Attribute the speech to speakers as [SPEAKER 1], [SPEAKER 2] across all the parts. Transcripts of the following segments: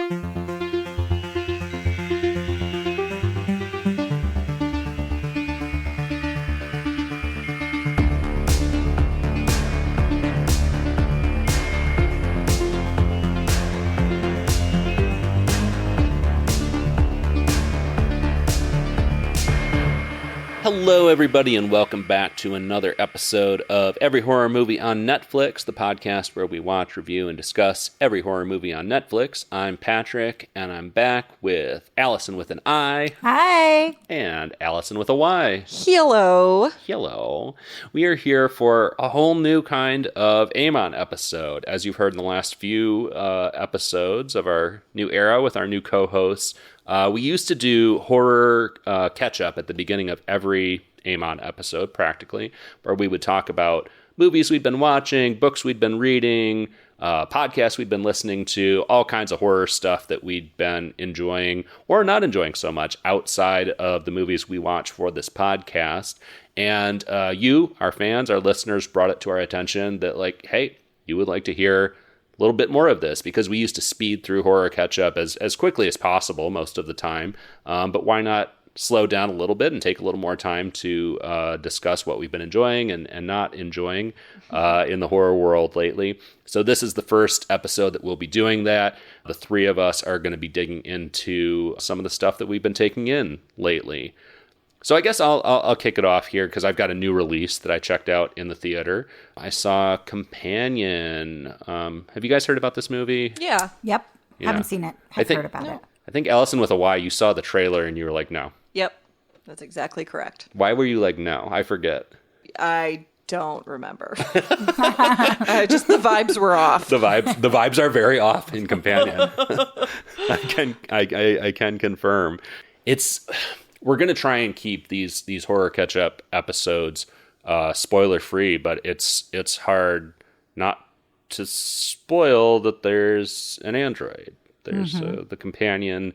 [SPEAKER 1] Hello, everybody, and welcome back to another episode of Every Horror Movie on Netflix, the podcast where we watch, review, and discuss every horror movie on Netflix. I'm Patrick, and I'm back with Allison with an I.
[SPEAKER 2] Hi.
[SPEAKER 1] And Allison with a Y.
[SPEAKER 3] Hello.
[SPEAKER 1] Hello. We are here for a whole new kind of Amon episode. As you've heard in the last few episodes of our new era with our new co-hosts, we used to do horror catch-up at the beginning of every Amon episode, practically, where we would talk about movies we'd been watching, books we'd been reading, podcasts we'd been listening to, all kinds of horror stuff that we'd been enjoying or not enjoying so much outside of the movies we watch for this podcast. And you, our fans, our listeners, brought it to our attention that, like, hey, you would like to hear a little bit more of this, because we used to speed through horror catch-up as quickly as possible most of the time. But why not slow down a little bit and take a little more time to discuss what we've been enjoying and not enjoying in the horror world lately. So this is the first episode that we'll be doing that. The three of us are going to be digging into some of the stuff that we've been taking in lately. So I guess I'll kick it off here, because I've got a new release that I checked out in the theater. I saw Companion. Have you guys heard about this movie?
[SPEAKER 3] Yeah.
[SPEAKER 2] Yep.
[SPEAKER 1] Yeah.
[SPEAKER 2] Haven't seen it. I've heard about it.
[SPEAKER 1] I think Allison with a Y, you saw the trailer and you were like, no.
[SPEAKER 3] Yep. That's exactly correct.
[SPEAKER 1] Why were you like, no? I forget.
[SPEAKER 3] I don't remember. Just the vibes were off.
[SPEAKER 1] The vibes are very off in Companion. I can confirm. We're going to try and keep these horror catch-up episodes spoiler-free, but it's hard not to spoil that there's an android. There's the companion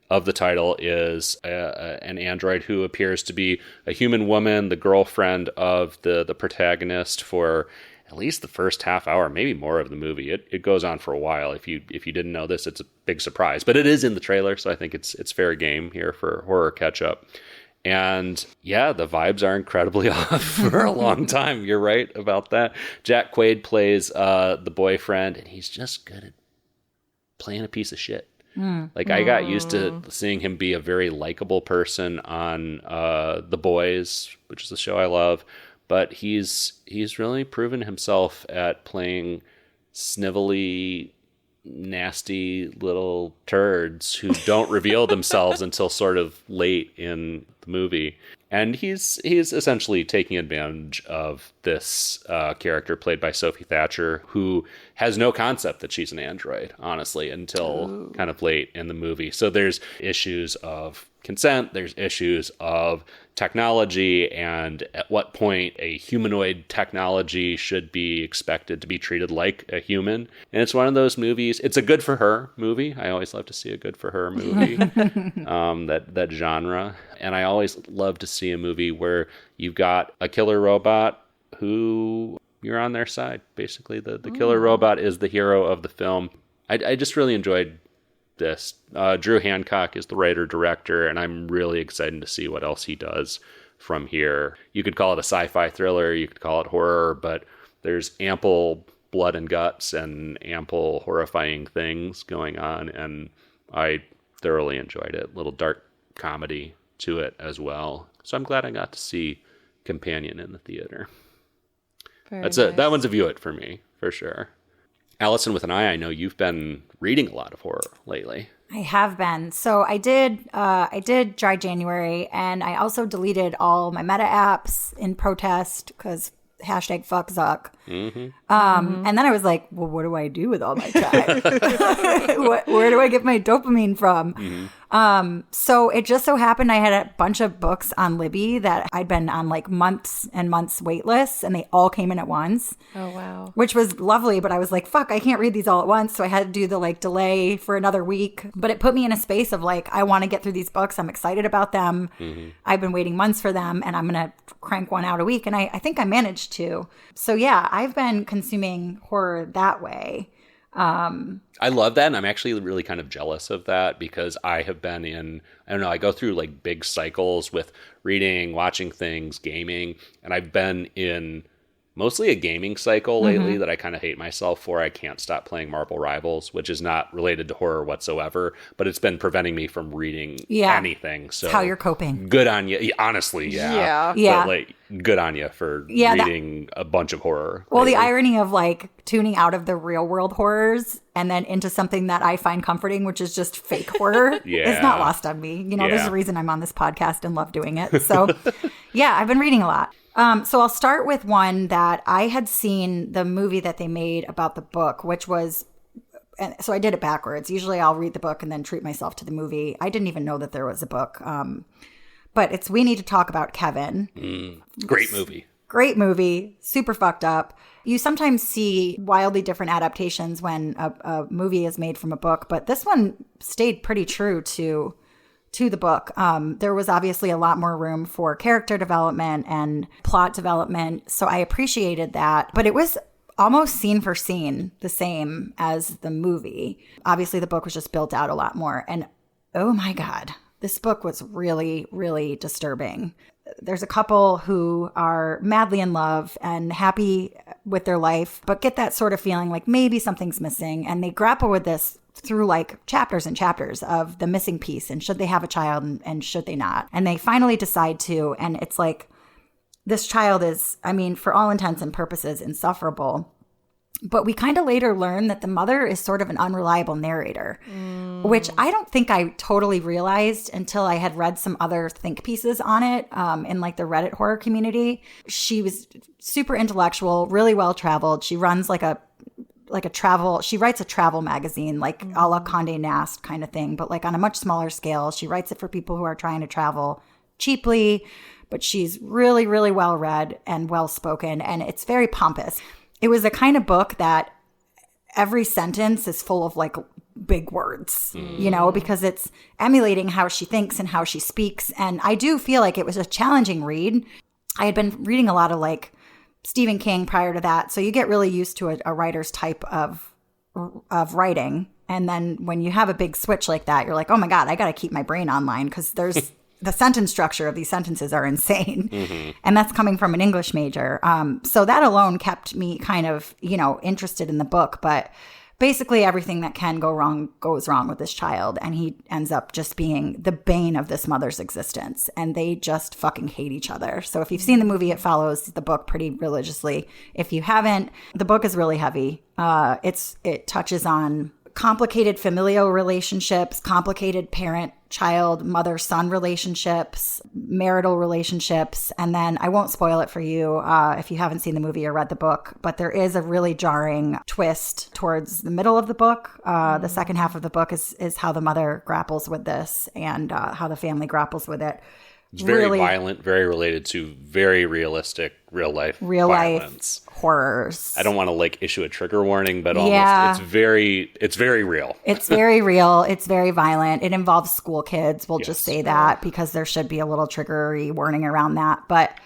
[SPEAKER 1] of the title is an android who appears to be a human woman, the girlfriend of the protagonist for at least the first half hour, maybe more of the movie. It goes on for a while. If you didn't know this, it's a big surprise. But it is in the trailer, so I think it's fair game here for horror catch-up. And yeah, the vibes are incredibly off for a long time. You're right about that. Jack Quaid plays the boyfriend, and he's just good at playing a piece of shit. Like, I got used to seeing him be a very likable person on The Boys, which is a show I love. But he's really proven himself at playing snivelly, nasty little turds who don't reveal themselves until sort of late in the movie. And he's essentially taking advantage of this character played by Sophie Thatcher, who has no concept that she's an android, honestly, until kind of late in the movie. So there's issues of consent, there's issues of technology, and at what point a humanoid technology should be expected to be treated like a human. And it's one of those movies. It's a good for her movie. I always love to see a good for her movie, that genre. And I always love to see a movie where you've got a killer robot who you're on their side. Basically, the killer robot is the hero of the film. I just really enjoyed this. Drew Hancock is the writer-director, and I'm really excited to see what else he does from here. You could call it a sci-fi thriller, you could call it horror, but there's ample blood and guts and ample horrifying things going on, and I thoroughly enjoyed it. A little dark comedy to it as well. So I'm glad I got to see Companion in the theater. That one's a view it for me, for sure. Allison with an I know you've been reading a lot of horror lately.
[SPEAKER 2] I have been. So I did dry January, and I also deleted all my meta apps in protest because hashtag fuck Zuck. And then I was like, well, what do I do with all my time? Where do I get my dopamine from? So it just so happened I had a bunch of books on Libby that I'd been on like months and months wait lists, and they all came in at once.
[SPEAKER 3] Oh, wow.
[SPEAKER 2] Which was lovely, but I was like, fuck, I can't read these all at once. So I had to do the like delay for another week. But it put me in a space of like, I want to get through these books. I'm excited about them. I've been waiting months for them, and I'm going to crank one out a week. And I think I managed to. So yeah, I've been consuming horror that way.
[SPEAKER 1] I love that, and I'm actually really kind of jealous of that because I have been in, I don't know, I go through like big cycles with reading, watching things, gaming, and I've been in mostly a gaming cycle lately that I kind of hate myself for. I can't stop playing Marvel Rivals, which is not related to horror whatsoever, but it's been preventing me from reading anything. So
[SPEAKER 2] it's how you're coping.
[SPEAKER 1] Good on you. Honestly, yeah.
[SPEAKER 2] Yeah.
[SPEAKER 1] But like, good on you for reading a bunch of horror.
[SPEAKER 2] Well,
[SPEAKER 1] lately.
[SPEAKER 2] the irony of like tuning out of the real world horrors and then into something that I find comforting, which is just fake horror, is not lost on me. You know, there's a reason I'm on this podcast and love doing it. So yeah, I've been reading a lot. So I'll start with one that I had seen the movie that they made about the book, which was, and so I did it backwards. Usually I'll read the book and then treat myself to the movie. I didn't even know that there was a book. But it's We Need to Talk About Kevin.
[SPEAKER 1] Great movie.
[SPEAKER 2] Great movie. Super fucked up. You sometimes see wildly different adaptations when a movie is made from a book, but this one stayed pretty true to the book. There was obviously a lot more room for character development and plot development, so I appreciated that. But it was almost scene for scene the same as the movie. Obviously, the book was just built out a lot more. And oh my God, this book was really, really disturbing. There's a couple who are madly in love and happy with their life, but get that sort of feeling like maybe something's missing. And they grapple with this through like chapters and chapters of the missing piece and should they have a child and should they not. And they finally decide to. And it's like this child is, I mean, for all intents and purposes, insufferable. But we kind of later learn that the mother is sort of an unreliable narrator, which I don't think I totally realized until I had read some other think pieces on it in like the Reddit horror community. She was super intellectual, really well traveled. She runs she writes a travel magazine, like a la Condé Nast kind of thing, but like on a much smaller scale. She writes it for people who are trying to travel cheaply, but she's really, really well read and well spoken, and it's very pompous. It was a kind of book that every sentence is full of like big words, you know, because it's emulating how she thinks and how she speaks. And I do feel like it was a challenging read. I had been reading a lot of like Stephen King prior to that. So you get really used to a writer's type of writing. And then when you have a big switch like that, you're like, oh my God, I got to keep my brain online because there's the sentence structure of these sentences are insane. And that's coming from an English major. So that alone kept me kind of, you know, interested in the book. But basically everything that can go wrong goes wrong with this child. And he ends up just being the bane of this mother's existence. And they just fucking hate each other. So if you've seen the movie, it follows the book pretty religiously. If you haven't, the book is really heavy. It touches on complicated familial relationships, complicated parent-child, mother-son relationships, marital relationships. And then I won't spoil it for you if you haven't seen the movie or read the book, but there is a really jarring twist towards the middle of the book. The second half of the book is how the mother grapples with this and how the family grapples with it.
[SPEAKER 1] It's very violent, very related to very realistic real life violence.
[SPEAKER 2] Horrors.
[SPEAKER 1] I don't want to like issue a trigger warning, but almost it's very real.
[SPEAKER 2] It's very real. It's very violent. It involves school kids. We'll just say that because there should be a little triggery warning around that. But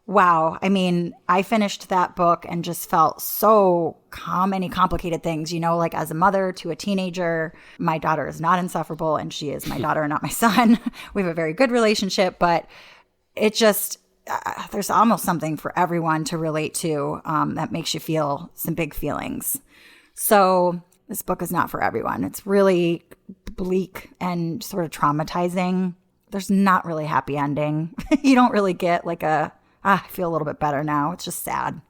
[SPEAKER 2] wow, I mean, I finished that book and just felt so many complicated things, you know, like as a mother to a teenager, my daughter is not insufferable and she is my daughter, not my son. We have a very good relationship, but it just, there's almost something for everyone to relate to that makes you feel some big feelings. So this book is not for everyone. It's really bleak and sort of traumatizing. There's not really a happy ending. You don't really get like I feel a little bit better now. It's just sad.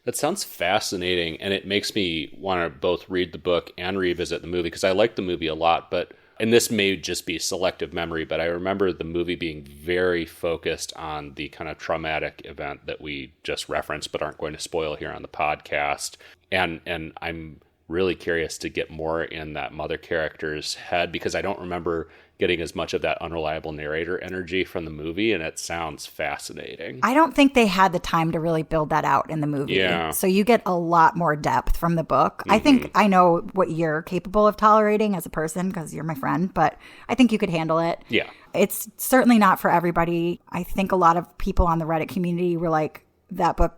[SPEAKER 1] That sounds fascinating, and it makes me want to both read the book and revisit the movie, because I like the movie a lot, and this may just be selective memory, but I remember the movie being very focused on the kind of traumatic event that we just referenced, but aren't going to spoil here on the podcast. And I'm really curious to get more in that mother character's head, because I don't remember getting as much of that unreliable narrator energy from the movie, and it sounds fascinating.
[SPEAKER 2] I don't think they had the time to really build that out in the movie.
[SPEAKER 1] Yeah.
[SPEAKER 2] So you get a lot more depth from the book. I think I know what you're capable of tolerating as a person because you're my friend, but I think you could handle it.
[SPEAKER 1] Yeah.
[SPEAKER 2] It's certainly not for everybody. I think a lot of people on the Reddit community were like, that book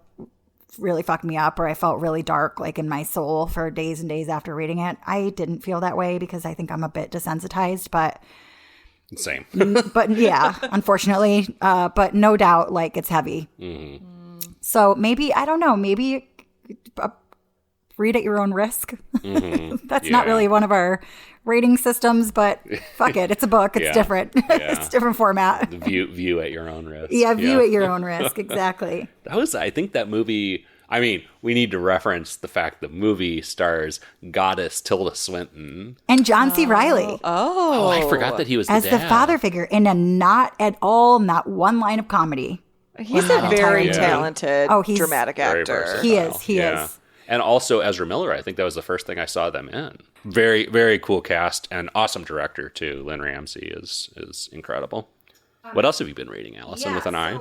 [SPEAKER 2] really fucked me up or I felt really dark like in my soul for days and days after reading it. I didn't feel that way because I think I'm a bit desensitized, but
[SPEAKER 1] same.
[SPEAKER 2] But yeah, unfortunately, but no doubt like it's heavy. So maybe, I don't know, maybe read at your own risk. That's not really one of our rating systems, but fuck it. It's a book. It's different. It's different format.
[SPEAKER 1] View at your own risk.
[SPEAKER 2] Yeah, view at your own risk. Exactly.
[SPEAKER 1] I think that movie, I mean, we need to reference the fact the movie stars goddess Tilda Swinton.
[SPEAKER 2] And John C. Reilly.
[SPEAKER 1] Oh, I forgot that he was
[SPEAKER 2] as the father figure in a not one line of comedy.
[SPEAKER 3] He's a very talented dramatic actor.
[SPEAKER 1] Versatile.
[SPEAKER 2] He is.
[SPEAKER 1] And also Ezra Miller, I think that was the first thing I saw them in. Very, very cool cast and awesome director too. Lynn Ramsey is incredible. What else have you been reading, Allison, with an eye?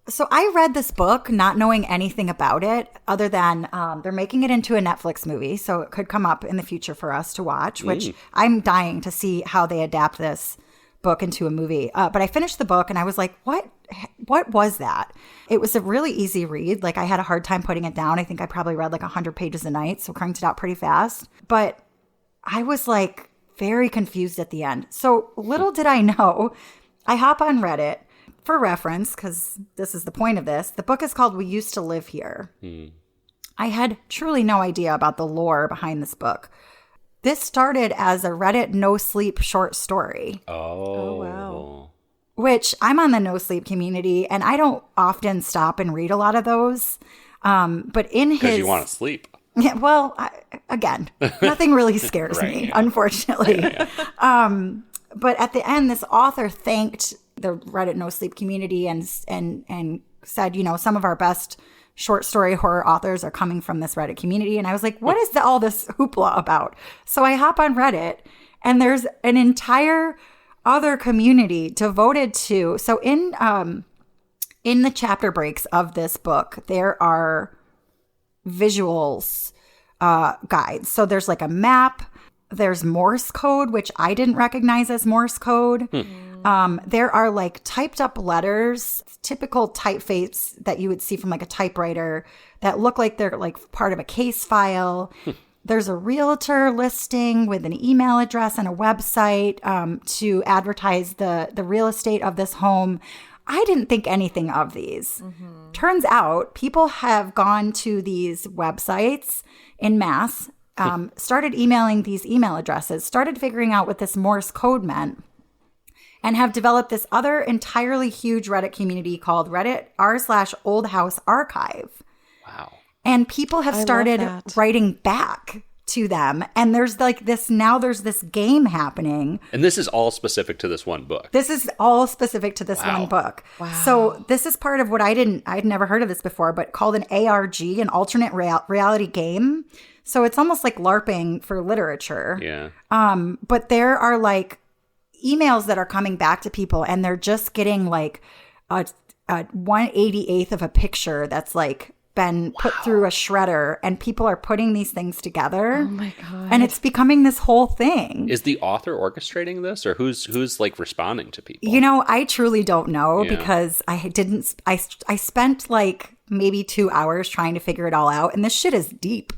[SPEAKER 2] So I read this book not knowing anything about it other than they're making it into a Netflix movie. So it could come up in the future for us to watch, which I'm dying to see how they adapt this book into a movie. But I finished the book and I was like, what was that? It was a really easy read. Like I had a hard time putting it down. I think I probably read like 100 pages a night. So cranked it out pretty fast. But I was like very confused at the end. So little did I know, I hop on Reddit for reference, because this is the point of this. The book is called We Used to Live Here. I had truly no idea about the lore behind this book. This started as a Reddit no sleep short story.
[SPEAKER 1] Oh,
[SPEAKER 3] wow.
[SPEAKER 2] Which I'm on the no sleep community, and I don't often stop and read a lot of those. But in his...
[SPEAKER 1] Because you want to sleep.
[SPEAKER 2] Yeah, well, again, nothing really scares me, unfortunately. But at the end, this author thanked the Reddit no sleep community and said, you know, some of our best short story horror authors are coming from this Reddit community. And I was like, what is all this hoopla about? So I hop on Reddit and there's an entire other community devoted to. So in the chapter breaks of this book, there are visuals guides. So there's like a map. There's Morse code, which I didn't recognize as Morse code. There are like typed up letters, typical typeface that you would see from like a typewriter that look like they're like part of a case file. There's a realtor listing with an email address and a website to advertise the real estate of this home. I didn't think anything of these. Turns out people have gone to these websites in mass, started emailing these email addresses, started figuring out what this Morse code meant, and have developed this other entirely huge Reddit community called Reddit r/Old House Archive.
[SPEAKER 1] Wow.
[SPEAKER 2] And people have started writing back to them. And there's like this, now there's this game happening.
[SPEAKER 1] And this is all specific to this one book.
[SPEAKER 2] This is all specific to this one book.
[SPEAKER 3] Wow.
[SPEAKER 2] So this is part of what I'd never heard of this before, but called an ARG, an alternate reality game. So it's almost like LARPing for literature.
[SPEAKER 1] Yeah.
[SPEAKER 2] But there are like emails that are coming back to people and they're just getting like a 1/88th of a picture that's like been put through a shredder, and people are putting these things together.
[SPEAKER 3] Oh my God.
[SPEAKER 2] And it's becoming this whole thing.
[SPEAKER 1] Is the author orchestrating this, or who's like responding to people?
[SPEAKER 2] You know, I truly don't know because I spent like maybe 2 hours trying to figure it all out, and this shit is deep.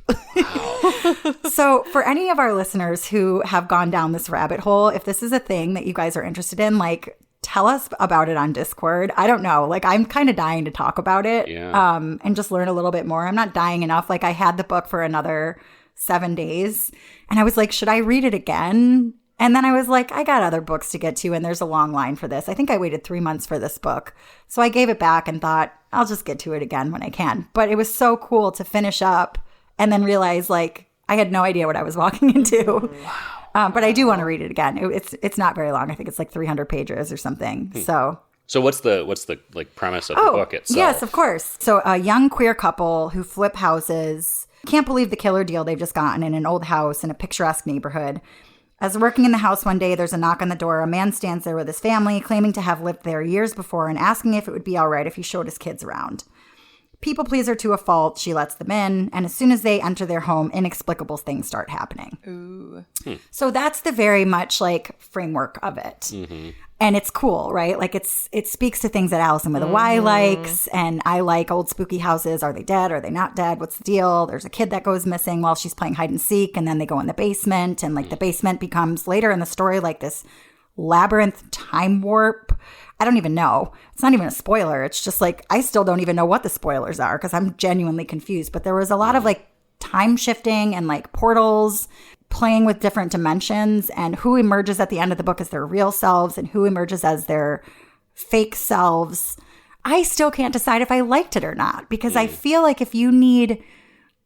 [SPEAKER 2] So for any of our listeners who have gone down this rabbit hole, if this is a thing that you guys are interested in, like tell us about it on Discord. I don't know. Like I'm kind of dying to talk about it and just learn a little bit more. I'm not dying enough. Like I had the book for another 7 days and I was like, should I read it again? And then I was like, I got other books to get to and there's a long line for this. I think I waited 3 months for this book. So I gave it back and thought, I'll just get to it again when I can. But it was so cool to finish up and then realize like I had no idea what I was walking into. Wow. But I do want to read it again. It's not very long. I think it's like 300 pages or something. So
[SPEAKER 1] what's the like premise of the book itself?
[SPEAKER 2] Yes, of course. So a young queer couple who flip houses can't believe the killer deal they've just gotten in an old house in a picturesque neighborhood. As they're working in the house one day, there's a knock on the door. A man stands there with his family, claiming to have lived there years before and asking if it would be all right if he showed his kids around. People pleaser to a fault, she lets them in, and as soon as they enter their home, inexplicable things start happening.
[SPEAKER 3] Ooh.
[SPEAKER 2] So that's the very much like framework of it. And it's cool, right? Like it speaks to things that Allison with a Y likes, and I like old spooky houses. Are they dead? Are they not dead? What's the deal? There's a kid that goes missing while she's playing hide and seek, and then they go in the basement, and like the basement becomes later in the story like this labyrinth time warp. I don't even know. It's not even a spoiler. It's just like I still don't even know what the spoilers are because I'm genuinely confused. But there was a lot of like time shifting and like portals, playing with different dimensions, and who emerges at the end of the book as their real selves and who emerges as their fake selves. I still can't decide if I liked it or not, because I feel like if you need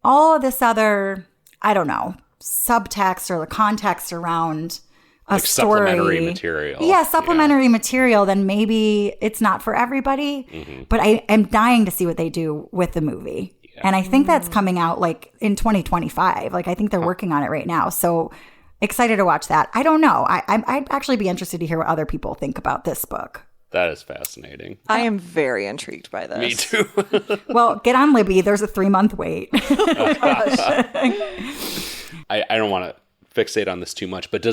[SPEAKER 2] all of this other, I don't know, subtext or the context around a
[SPEAKER 1] like
[SPEAKER 2] story,
[SPEAKER 1] supplementary material.
[SPEAKER 2] Yeah, supplementary material, then maybe it's not for everybody. But I am dying to see what they do with the movie. And I think that's coming out like in 2025. Like I think they're working on it right now. So excited to watch that. I don't know. I'd actually be interested to hear what other people think about this book.
[SPEAKER 1] That is fascinating.
[SPEAKER 3] I am very intrigued by this.
[SPEAKER 1] Me too.
[SPEAKER 2] Well, get on Libby. There's a 3-month wait.
[SPEAKER 1] I don't want to fixate on this too much, but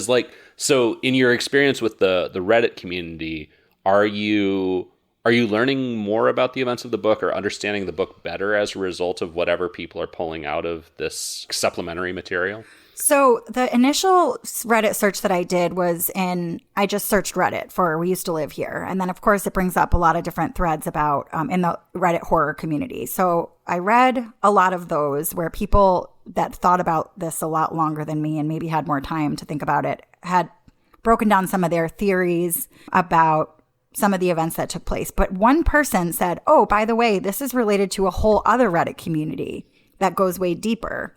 [SPEAKER 1] so in your experience with the Reddit community, are you learning more about the events of the book or understanding the book better as a result of whatever people are pulling out of this supplementary material?
[SPEAKER 2] So the initial Reddit search that I did was I just searched Reddit for We Used to Live Here. And then, of course, it brings up a lot of different threads about in the Reddit horror community. So I read a lot of those where people that thought about this a lot longer than me and maybe had more time to think about it had broken down some of their theories about some of the events that took place. But one person said, oh, by the way, this is related to a whole other Reddit community that goes way deeper.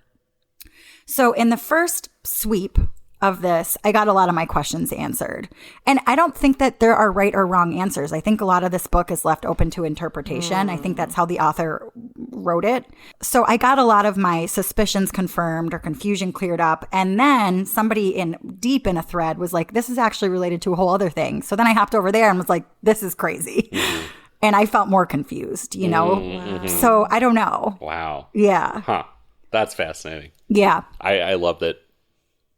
[SPEAKER 2] So in the first sweep of this, I got a lot of my questions answered. And I don't think that there are right or wrong answers. I think a lot of this book is left open to interpretation. I think that's how the author wrote it. So I got a lot of my suspicions confirmed or confusion cleared up. And then somebody deep in a thread was like, this is actually related to a whole other thing. So then I hopped over there and was like, this is crazy. And I felt more confused, you know? Wow. So I don't know.
[SPEAKER 1] Wow.
[SPEAKER 2] Yeah.
[SPEAKER 1] Huh. That's fascinating.
[SPEAKER 2] Yeah.
[SPEAKER 1] I love that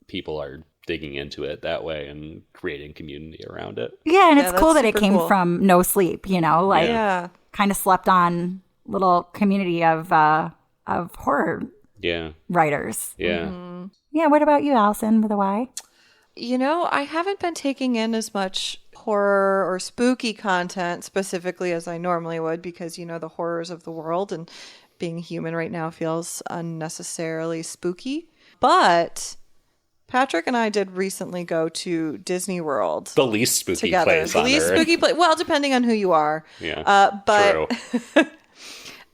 [SPEAKER 1] people are digging into it that way and creating community around it.
[SPEAKER 2] Yeah, and it's cool that it
[SPEAKER 3] super
[SPEAKER 2] came
[SPEAKER 3] cool.
[SPEAKER 2] from No Sleep, you know, like kind of slept on little community of horror writers.
[SPEAKER 1] Yeah.
[SPEAKER 2] Yeah, what about you, Allison, with a Y?
[SPEAKER 3] You know, I haven't been taking in as much horror or spooky content specifically as I normally would because, you know, the horrors of the world and being human right now feels unnecessarily spooky. But Patrick and I did recently go to Disney World.
[SPEAKER 1] The least spooky
[SPEAKER 3] together.
[SPEAKER 1] place
[SPEAKER 3] The
[SPEAKER 1] on
[SPEAKER 3] least
[SPEAKER 1] Earth.
[SPEAKER 3] spooky place. Well, depending on who you are.
[SPEAKER 1] Yeah.
[SPEAKER 3] But
[SPEAKER 1] true.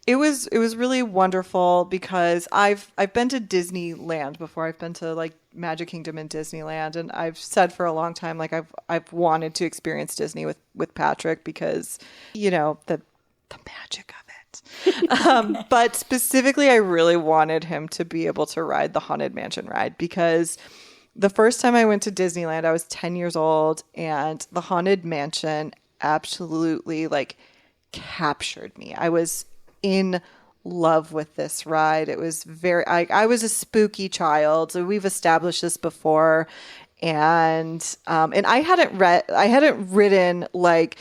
[SPEAKER 3] it was really wonderful because I've been to Disneyland before. I've been to like Magic Kingdom and Disneyland, and I've said for a long time like I've wanted to experience Disney with Patrick because, you know, the magic of it. But specifically, I really wanted him to be able to ride the Haunted Mansion ride because the first time I went to Disneyland, I was 10 years old, and the Haunted Mansion absolutely like captured me. I was in love with this ride. It was I was a spooky child. So we've established this before. And I hadn't ridden like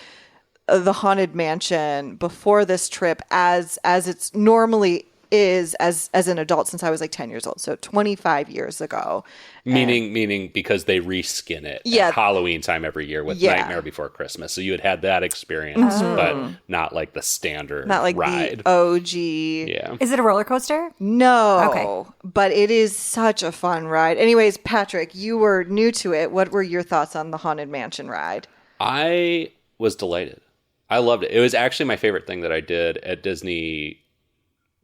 [SPEAKER 3] the Haunted Mansion before this trip as it's normally is as an adult since I was like 10 years old. So 25 years ago.
[SPEAKER 1] Meaning because they reskin it at Halloween time every year with Nightmare Before Christmas. So you had that experience, but not like the standard
[SPEAKER 3] Not like
[SPEAKER 1] ride.
[SPEAKER 3] the OG.
[SPEAKER 1] Yeah.
[SPEAKER 2] Is it a roller coaster?
[SPEAKER 3] No.
[SPEAKER 2] Okay.
[SPEAKER 3] But it is such a fun ride. Anyways, Patrick, you were new to it. What were your thoughts on the Haunted Mansion ride?
[SPEAKER 1] I was delighted. I loved it. It was actually my favorite thing that I did at Disney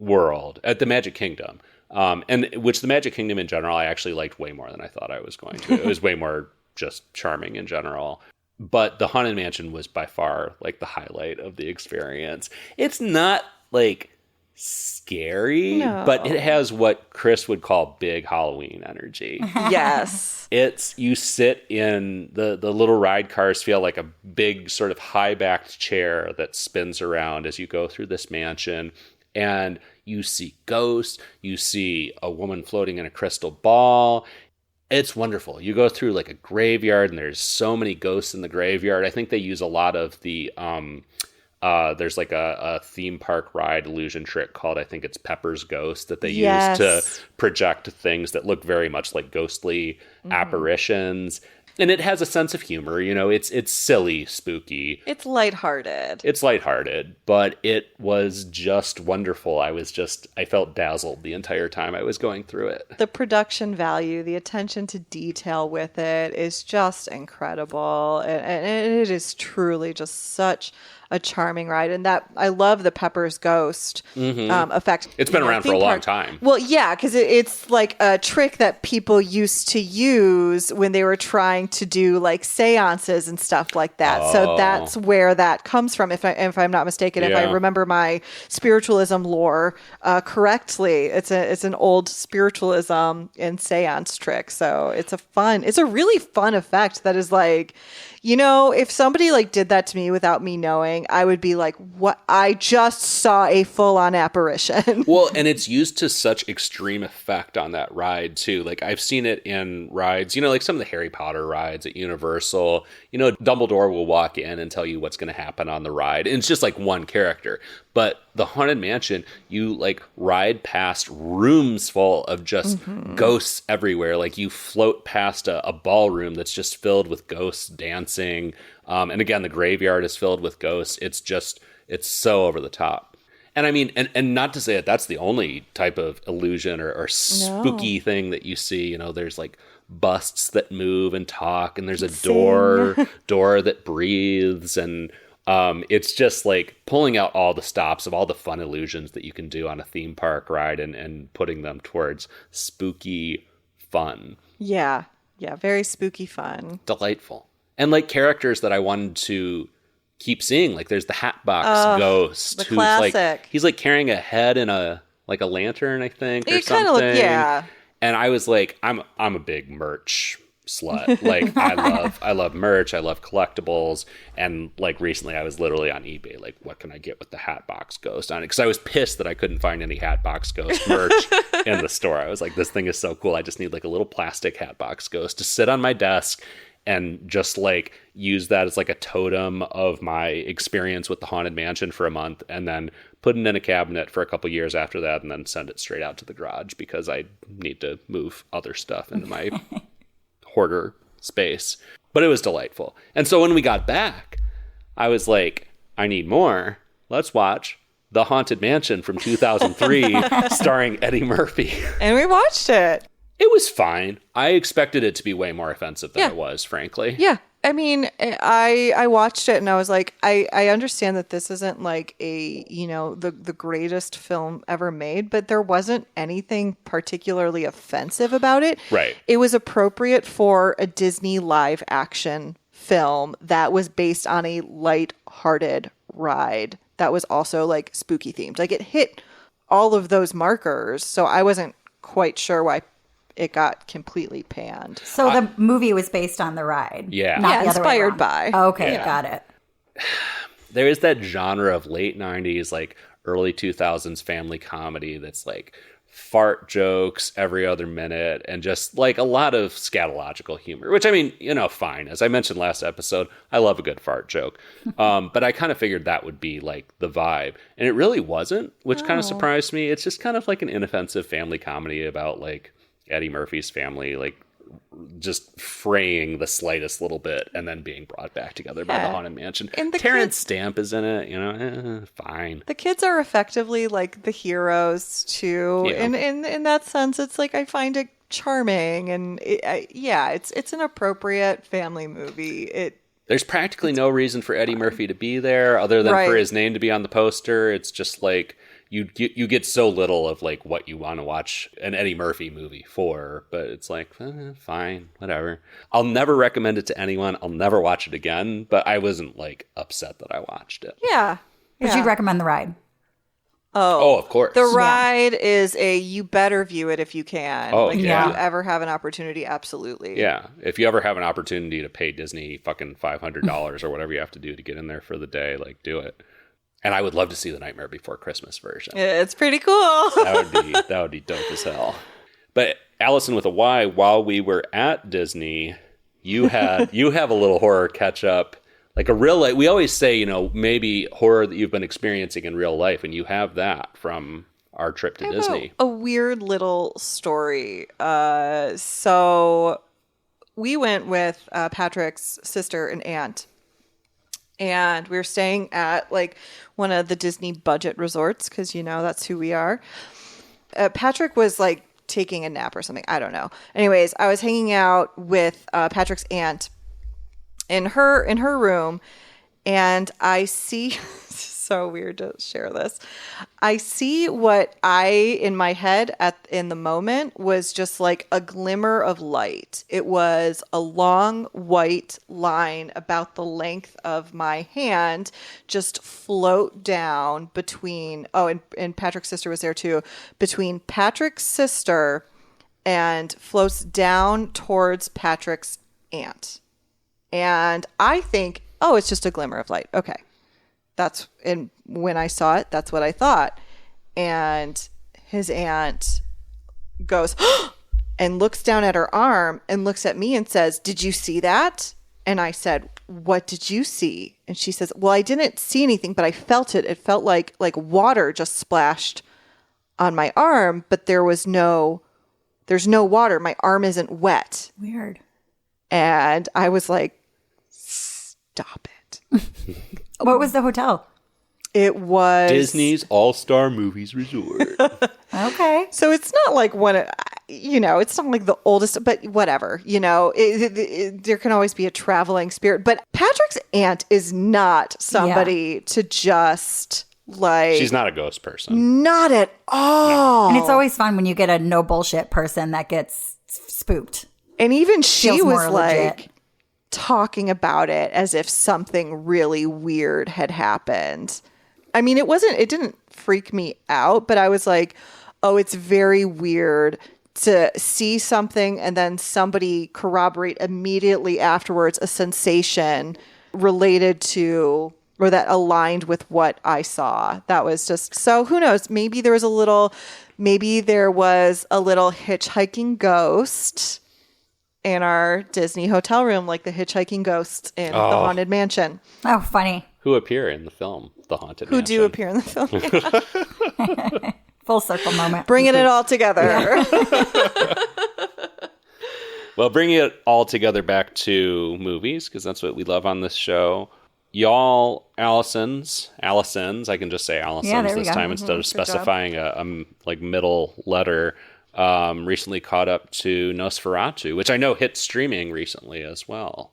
[SPEAKER 1] World, at the Magic Kingdom. And which the Magic Kingdom in general, I actually liked way more than I thought I was going to. It was way more just charming in general. But the Haunted Mansion was by far like the highlight of the experience. It's not like scary, but it has what Chris would call big Halloween energy.
[SPEAKER 3] Yes.
[SPEAKER 1] You sit in the little ride cars feel like a big sort of high-backed chair that spins around as you go through this mansion. And you see ghosts, you see a woman floating in a crystal ball. It's wonderful. You go through like a graveyard, and there's so many ghosts in the graveyard. I think they use a lot of the there's like a theme park ride illusion trick called, I think it's Pepper's Ghost, that they use to project things that look very much like ghostly apparitions. And it has a sense of humor, you know, it's silly, spooky.
[SPEAKER 3] It's lighthearted.
[SPEAKER 1] It's lighthearted, but it was just wonderful. I felt dazzled the entire time I was going through it.
[SPEAKER 3] The production value, the attention to detail with it is just incredible. And it is truly just such a charming ride. And that I love the Pepper's Ghost effect.
[SPEAKER 1] It's been around for a long time.
[SPEAKER 3] Well, yeah, because it's like a trick that people used to use when they were trying to do like seances and stuff like that.
[SPEAKER 1] Oh.
[SPEAKER 3] So that's where that comes from, if I'm not mistaken. If I remember my spiritualism lore correctly, it's an old spiritualism and seance trick. So it's a really fun effect that is like, you know, if somebody like did that to me without me knowing, I would be like, what? I just saw a full-on apparition.
[SPEAKER 1] Well, and it's used to such extreme effect on that ride too. Like I've seen it in rides, you know, like some of the Harry Potter rides at Universal. You know, Dumbledore will walk in and tell you what's going to happen on the ride. And it's just like one character. But the Haunted Mansion, you like ride past rooms full of just ghosts everywhere. Like you float past a ballroom that's just filled with ghosts dancing. And again, the graveyard is filled with ghosts. It's so over the top. And I mean, and not to say that that's the only type of illusion or spooky thing that you see. You know, there's like busts that move and talk, and there's a door that breathes, and it's just like pulling out all the stops of all the fun illusions that you can do on a theme park ride and putting them towards spooky fun.
[SPEAKER 3] Yeah. Yeah. Very spooky fun.
[SPEAKER 1] Delightful. And like characters that I wanted to keep seeing. Like there's the Hatbox Ghost.
[SPEAKER 3] The
[SPEAKER 1] who's
[SPEAKER 3] classic.
[SPEAKER 1] Like, he's like carrying a head in a lantern, I think, or
[SPEAKER 3] It
[SPEAKER 1] something.
[SPEAKER 3] kind of look, yeah.
[SPEAKER 1] And I was like, I'm a big merch slut. Like I love merch. I love collectibles. And like recently I was literally on eBay, like, what can I get with the Hatbox Ghost on it? Because I was pissed that I couldn't find any Hatbox Ghost merch in the store. I was like, this thing is so cool. I just need like a little plastic Hatbox Ghost to sit on my desk and just like use that as like a totem of my experience with the Haunted Mansion for a month, and then put it in a cabinet for a couple years after that, and then send it straight out to the garage because I need to move other stuff into my hoarder space. But it was delightful. And so when we got back, I was like, I need more. Let's watch The Haunted Mansion from 2003 starring Eddie Murphy.
[SPEAKER 3] And we watched it.
[SPEAKER 1] It was fine. I expected it to be way more offensive than it was, frankly.
[SPEAKER 3] Yeah. I mean, I watched it and I was like, I understand that this isn't like a, you know, the greatest film ever made, but there wasn't anything particularly offensive about it.
[SPEAKER 1] Right.
[SPEAKER 3] It was appropriate for a Disney live action film that was based on a light-hearted ride that was also like spooky themed. Like it hit all of those markers. So I wasn't quite sure why it got completely panned.
[SPEAKER 2] So the movie was based on the ride.
[SPEAKER 1] Yeah.
[SPEAKER 2] Not the other way
[SPEAKER 3] inspired
[SPEAKER 2] around.
[SPEAKER 3] by.
[SPEAKER 2] Okay,
[SPEAKER 1] Yeah.
[SPEAKER 2] got it.
[SPEAKER 1] There is that genre of late 90s, like early 2000s family comedy that's like fart jokes every other minute and just like a lot of scatological humor, which I mean, you know, fine. As I mentioned last episode, I love a good fart joke. But I kind of figured that would be like the vibe. And it really wasn't, which kind of surprised me. It's just kind of like an inoffensive family comedy about like Eddie Murphy's family, like just fraying the slightest little bit and then being brought back together by the Haunted Mansion.
[SPEAKER 3] And the
[SPEAKER 1] Terrence Stamp is in it, you know, fine.
[SPEAKER 3] The kids are effectively like the heroes too.
[SPEAKER 1] Yeah.
[SPEAKER 3] And in that sense, it's like, I find it charming and it's an appropriate family movie.
[SPEAKER 1] There's practically no reason for Eddie Murphy to be there other than for his name to be on the poster. It's just like you get so little of like what you want to watch an Eddie Murphy movie for, but it's like, fine, whatever. I'll never recommend it to anyone. I'll never watch it again, but I wasn't like upset that I watched it.
[SPEAKER 3] Yeah.
[SPEAKER 2] But you'd recommend the ride.
[SPEAKER 1] Oh, of course.
[SPEAKER 3] The ride is you better view it if you can.
[SPEAKER 1] Oh,
[SPEAKER 3] like,
[SPEAKER 1] yeah.
[SPEAKER 3] If you ever have an opportunity, absolutely.
[SPEAKER 1] Yeah. If you ever have an opportunity to pay Disney fucking $500 or whatever you have to do to get in there for the day, like do it. And I would love to see the Nightmare Before Christmas version.
[SPEAKER 3] It's pretty cool.
[SPEAKER 1] That would be dope as hell. But Allison with a Y, while we were at Disney, you have a little horror catch up, like a real life. We always say, you know, maybe horror that you've been experiencing in real life, and you have that from our trip to Disney.
[SPEAKER 3] A weird little story. So we went with Patrick's sister and aunt, and we were staying at like one of the Disney budget resorts because, you know, that's who we are. Patrick was like taking a nap or something. I don't know. Anyways, I was hanging out with Patrick's aunt in her room, and I see so weird to share this. I see what in my head in the moment was just like a glimmer of light. It was a long white line about the length of my hand just float down between, and Patrick's sister was there too, between Patrick's sister and floats down towards Patrick's aunt. And I think, oh, it's just a glimmer of light. Okay. And when I saw it, that's what I thought. And his aunt goes and looks down at her arm and looks at me and says, "Did you see that?" And I said, "What did you see?" And she says, "Well, I didn't see anything, but I felt it. It felt like water just splashed on my arm, but there's no water. My arm isn't wet."
[SPEAKER 2] Weird.
[SPEAKER 3] And I was like, "Stop it."
[SPEAKER 2] What was the hotel?
[SPEAKER 3] It was
[SPEAKER 1] Disney's All-Star Movies Resort.
[SPEAKER 2] Okay.
[SPEAKER 3] So it's not like it's not like the oldest, but whatever, there can always be a traveling spirit. But Patrick's aunt is not somebody to just like.
[SPEAKER 1] She's not a ghost person.
[SPEAKER 3] Not at all.
[SPEAKER 2] And it's always fun when you get a no bullshit person that gets spooked.
[SPEAKER 3] And even she
[SPEAKER 2] Feels
[SPEAKER 3] was
[SPEAKER 2] more
[SPEAKER 3] like
[SPEAKER 2] legit.
[SPEAKER 3] talking about it as if something really weird had happened. I mean, it didn't freak me out, but I was like, oh, it's very weird to see something and then somebody corroborate immediately afterwards a sensation related to or that aligned with what I saw. That was just, so who knows? Maybe there was a little hitchhiking ghost in our Disney hotel room, like the hitchhiking ghosts in the Haunted Mansion.
[SPEAKER 2] Oh, funny.
[SPEAKER 1] Who appear in the film, The Haunted
[SPEAKER 3] Who
[SPEAKER 1] Mansion.
[SPEAKER 3] do appear in the film.
[SPEAKER 2] Full circle moment.
[SPEAKER 3] Bringing it all together.
[SPEAKER 1] Well, bringing it all together back to movies, because that's what we love on this show. Y'all, Allisons, I can just say Allisons this time instead of specifying a middle letter, recently caught up to NOSFERATU, which I know hit streaming recently as well.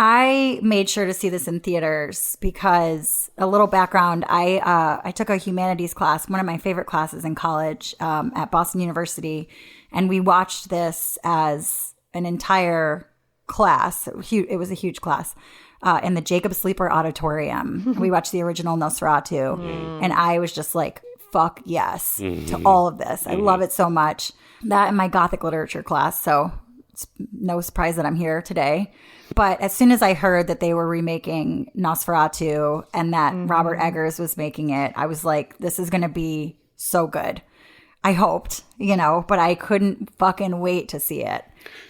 [SPEAKER 2] I made sure to see this in theaters because, a little background, I took a humanities class, one of my favorite classes in college, at Boston University, and we watched this as an entire class. It was a huge class. In the Jacob Sleeper Auditorium. We watched the original NOSFERATU, and I was just like, fuck yes to all of this. I love it so much. That and my Gothic literature class, so it's no surprise that I'm here today. But as soon as I heard that they were remaking NOSFERATU and that Robert Eggers was making it, I was like, this is going to be so good. I hoped, but I couldn't fucking wait to see it.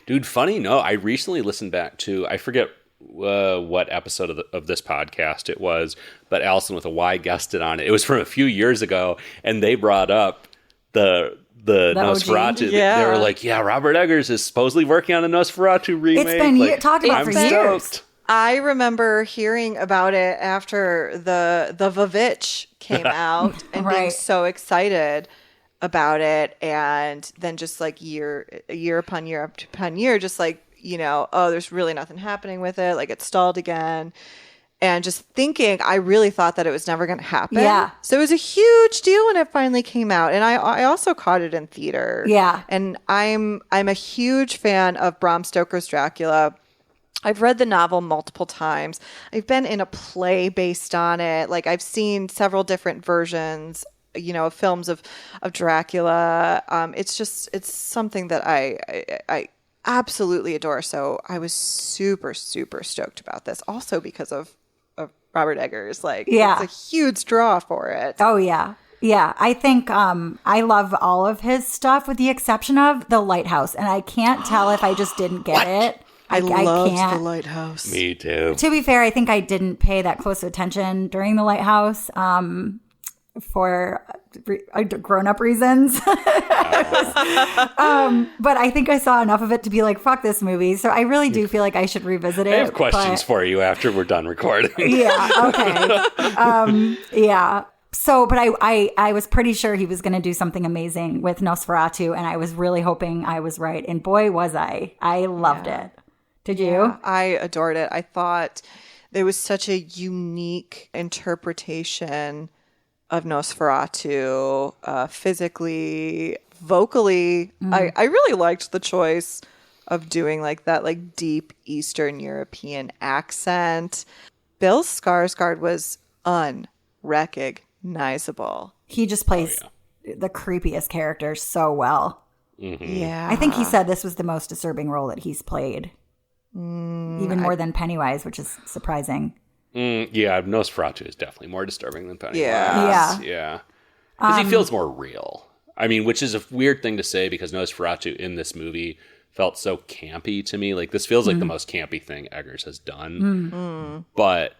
[SPEAKER 1] Dude, funny, no, I recently listened back to, I forget what episode of this podcast it was, but Allison with a Y guested on it. It was from a few years ago, and they brought up the NOSFERATU.
[SPEAKER 3] Yeah.
[SPEAKER 1] They were like, yeah, Robert Eggers is supposedly working on a NOSFERATU remake.
[SPEAKER 2] It's been talked about for years.
[SPEAKER 3] I remember hearing about it after the Vavitch came out and being so excited about it, and then just like year upon year upon year, just like, there's really nothing happening with it. Like, it's stalled again. And just thinking, I really thought that it was never going to happen.
[SPEAKER 2] Yeah.
[SPEAKER 3] So it was a huge deal when it finally came out. And I also caught it in theater.
[SPEAKER 2] Yeah.
[SPEAKER 3] And I'm a huge fan of Bram Stoker's Dracula. I've read the novel multiple times. I've been in a play based on it. Like, I've seen several different versions, of films of Dracula. It's something that I absolutely adore. So I was super, super stoked about this. Also because of Robert Eggers. Like, it's a huge draw for it.
[SPEAKER 2] Oh, yeah. Yeah, I think I love all of his stuff with the exception of The Lighthouse. And I can't tell if I just didn't get it.
[SPEAKER 3] I loved
[SPEAKER 2] can't.
[SPEAKER 3] The Lighthouse.
[SPEAKER 1] Me too.
[SPEAKER 2] To be fair, I think I didn't pay that close attention during The Lighthouse for grown-up reasons. But I think I saw enough of it to be like, fuck this movie. So I really do feel like I should revisit it.
[SPEAKER 1] I have questions for you after we're done recording.
[SPEAKER 2] Yeah, okay. Yeah. So, but I was pretty sure he was going to do something amazing with Nosferatu, and I was really hoping I was right. And boy, was I. I loved it. Did you?
[SPEAKER 3] Yeah, I adored it. I thought there was such a unique interpretation of Nosferatu, physically, vocally. I really liked the choice of doing like that like deep Eastern European accent. Bill Skarsgård was unrecognizable.
[SPEAKER 2] He just plays the creepiest character so well.
[SPEAKER 3] Yeah.
[SPEAKER 2] I think he said this was the most disturbing role that he's played. Even more than Pennywise, which is surprising.
[SPEAKER 1] Yeah, Nosferatu is definitely more disturbing than Pennywise.
[SPEAKER 3] Yeah.
[SPEAKER 1] Yeah. Because he feels more real. I mean, which is a weird thing to say because Nosferatu in this movie felt so campy to me. Like, this feels like the most campy thing Eggers has done. But,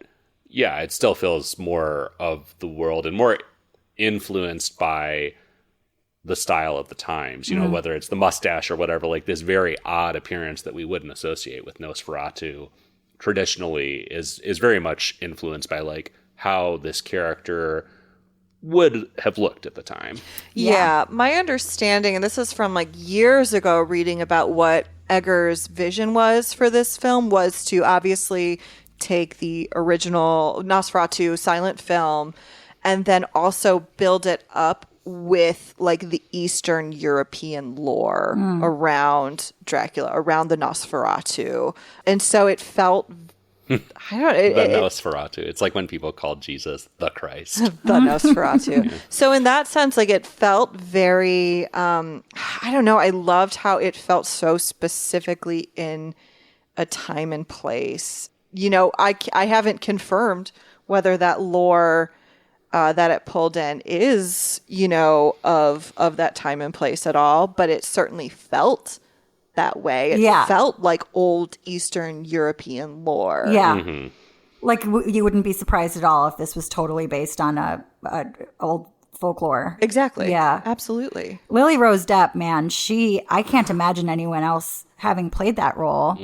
[SPEAKER 1] yeah, it still feels more of the world and more influenced by the style of the times, you know, whether it's the mustache or whatever, like this very odd appearance that we wouldn't associate with Nosferatu traditionally is very much influenced by like how this character would have looked at the time.
[SPEAKER 3] Yeah, my understanding, and this is from like years ago reading about what Eggers' vision was for this film, was to obviously take the original Nosferatu silent film and then also build it up with like the Eastern European lore around Dracula, around the Nosferatu. And so it felt, I don't know.
[SPEAKER 1] The Nosferatu. It's like when people call Jesus the Christ.
[SPEAKER 3] The Nosferatu. So in that sense, like it felt very, I don't know. I loved how it felt so specifically in a time and place. You know, I haven't confirmed whether that lore that it pulled in is, you know, of that time and place at all, but it certainly felt that way. It felt like old Eastern European lore.
[SPEAKER 2] Yeah. Like you wouldn't be surprised at all if this was totally based on a old folklore.
[SPEAKER 3] Exactly.
[SPEAKER 2] Yeah.
[SPEAKER 3] Absolutely.
[SPEAKER 2] Lily Rose Depp, man, I can't imagine anyone else having played that role.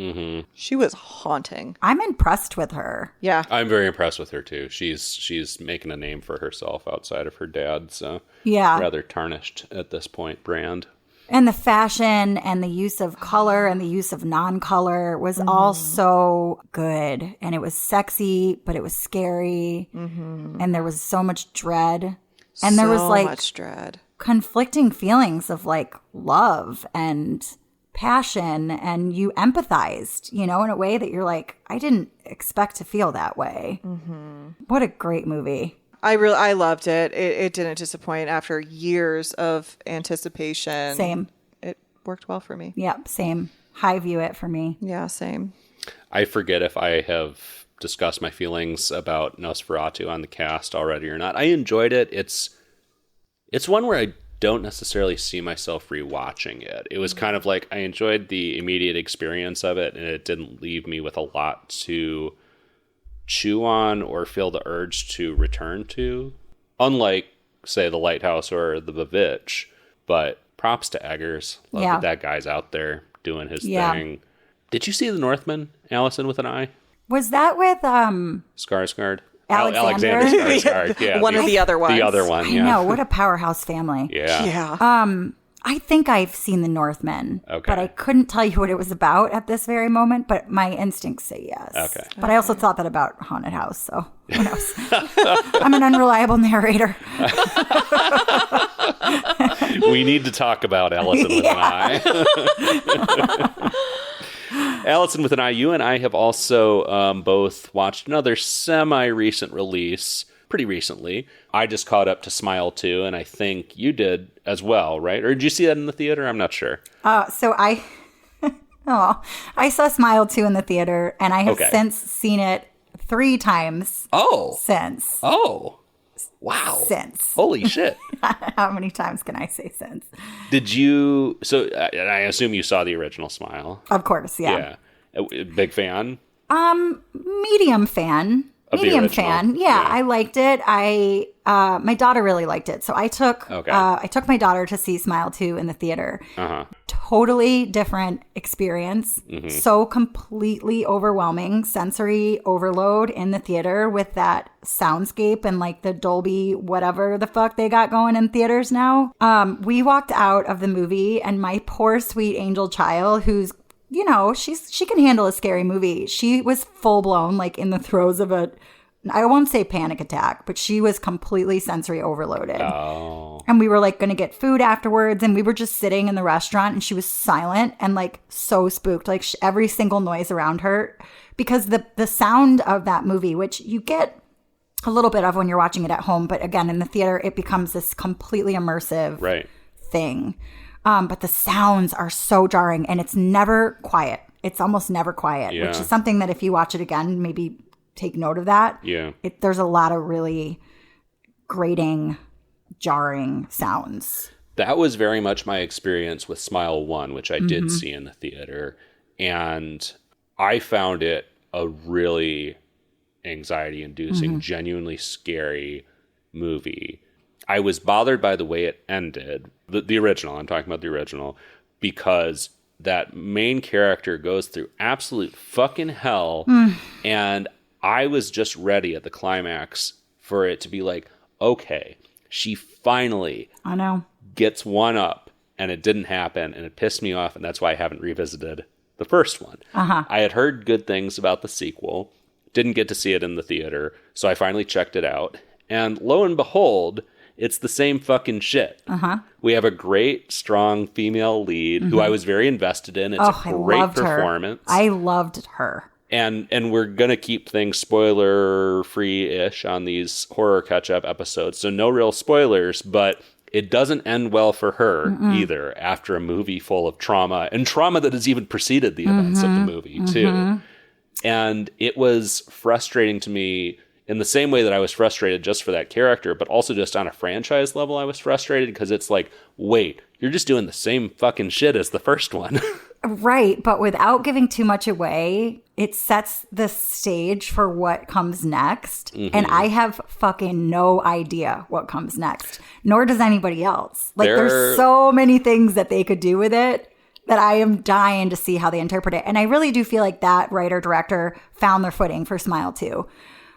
[SPEAKER 3] She was haunting.
[SPEAKER 2] I'm impressed with her.
[SPEAKER 3] Yeah.
[SPEAKER 1] I'm very impressed with her too. She's making a name for herself outside of her dad's rather tarnished at this point brand.
[SPEAKER 2] And the fashion and the use of color and the use of non-color was all so good. And it was sexy, but it was scary. And there was so much dread. And there was like
[SPEAKER 3] much dread.
[SPEAKER 2] Conflicting feelings of like love and passion, and you empathized, you know, in a way that you're like, I didn't expect to feel that way. What a great movie.
[SPEAKER 3] I loved it. It didn't disappoint after years of anticipation.
[SPEAKER 2] Same.
[SPEAKER 3] It worked well for me.
[SPEAKER 2] Yep, same. High view it for me.
[SPEAKER 3] Yeah, same.
[SPEAKER 1] I forget if I have discussed my feelings about Nosferatu on the cast already or not. I enjoyed it. It's one where I don't necessarily see myself rewatching it. It was kind of like I enjoyed the immediate experience of it, and it didn't leave me with a lot to chew on or feel the urge to return to. Unlike, say, The Lighthouse or The Bavitch. But props to Eggers. Love that guy's out there doing his thing. Did you see The Northman, Allison with an I?
[SPEAKER 2] Was that with
[SPEAKER 1] Skarsgård?
[SPEAKER 2] Alexander
[SPEAKER 1] Skarsgård, yeah.
[SPEAKER 3] One of the other ones.
[SPEAKER 1] The other one, yeah.
[SPEAKER 2] I know, what a powerhouse family.
[SPEAKER 1] Yeah.
[SPEAKER 2] I think I've seen The Northman,
[SPEAKER 1] Okay.
[SPEAKER 2] but I couldn't tell you what it was about at this very moment, but my instincts say yes.
[SPEAKER 1] Okay.
[SPEAKER 2] But I also thought that about Haunted House, so who knows? I'm an unreliable narrator.
[SPEAKER 1] We need to talk about Allison with an I. Allison with an I, you and I have also both watched another semi-recent release, pretty recently. I just caught up to Smile 2, and I think you did as well, right? Or did you see that in the theater? I'm not sure.
[SPEAKER 2] So I saw Smile 2 in the theater, and I have since seen it 3 times
[SPEAKER 1] Oh.
[SPEAKER 2] since.
[SPEAKER 1] Oh.
[SPEAKER 2] times.
[SPEAKER 1] Wow.
[SPEAKER 2] Since.
[SPEAKER 1] Holy shit.
[SPEAKER 2] How many times can I say since?
[SPEAKER 1] Did you, so I assume you saw the original Smile.
[SPEAKER 2] Of course, yeah.
[SPEAKER 1] Big fan?
[SPEAKER 2] Medium fan.
[SPEAKER 1] Of the
[SPEAKER 2] Medium
[SPEAKER 1] original.
[SPEAKER 2] fan. Yeah, I liked it. My daughter really liked it. So I took my daughter to see Smile 2 in the theater. Totally different experience. So completely overwhelming sensory overload in the theater with that soundscape and like the Dolby whatever the fuck they got going in theaters now. We walked out of the movie and my poor sweet angel child, who's, you know, she can handle a scary movie. She was full blown, like in the throes of I won't say panic attack, but she was completely sensory overloaded.
[SPEAKER 1] Oh.
[SPEAKER 2] And we were like going to get food afterwards, and we were just sitting in the restaurant, and she was silent and like so spooked, like every single noise around her, because the sound of that movie, which you get a little bit of when you're watching it at home, but again in the theater, it becomes this completely immersive thing. But the sounds are so jarring, and it's never quiet. It's almost never quiet, which is something that if you watch it again, maybe take note of that.
[SPEAKER 1] Yeah.
[SPEAKER 2] There's a lot of really grating, jarring sounds.
[SPEAKER 1] That was very much my experience with Smile 1, which I did see in the theater. And I found it a really anxiety-inducing, genuinely scary movie. I was bothered by the way it ended. The original, I'm talking about the original, because that main character goes through absolute fucking hell. And I was just ready at the climax for it to be like, okay, she finally gets one up, and it didn't happen, and it pissed me off, and that's why I haven't revisited the first one. I had heard good things about the sequel, didn't get to see it in the theater, so I finally checked it out, and lo and behold, it's the same fucking shit. We have a great, strong female lead who I was very invested in. It's a great performance.
[SPEAKER 2] I loved her.
[SPEAKER 1] And we're going to keep things spoiler-free-ish on these horror catch-up episodes. So no real spoilers, but it doesn't end well for her either after a movie full of trauma. And trauma that has even preceded the events of the movie, too. And it was frustrating to me in the same way that I was frustrated just for that character, but also just on a franchise level I was frustrated because it's like, wait, you're just doing the same fucking shit as the first one.
[SPEAKER 2] Right, but without giving too much away, it sets the stage for what comes next. And I have fucking no idea what comes next, nor does anybody else. Like, there's so many things that they could do with it that I am dying to see how they interpret it. And I really do feel like that writer-director found their footing for Smile 2.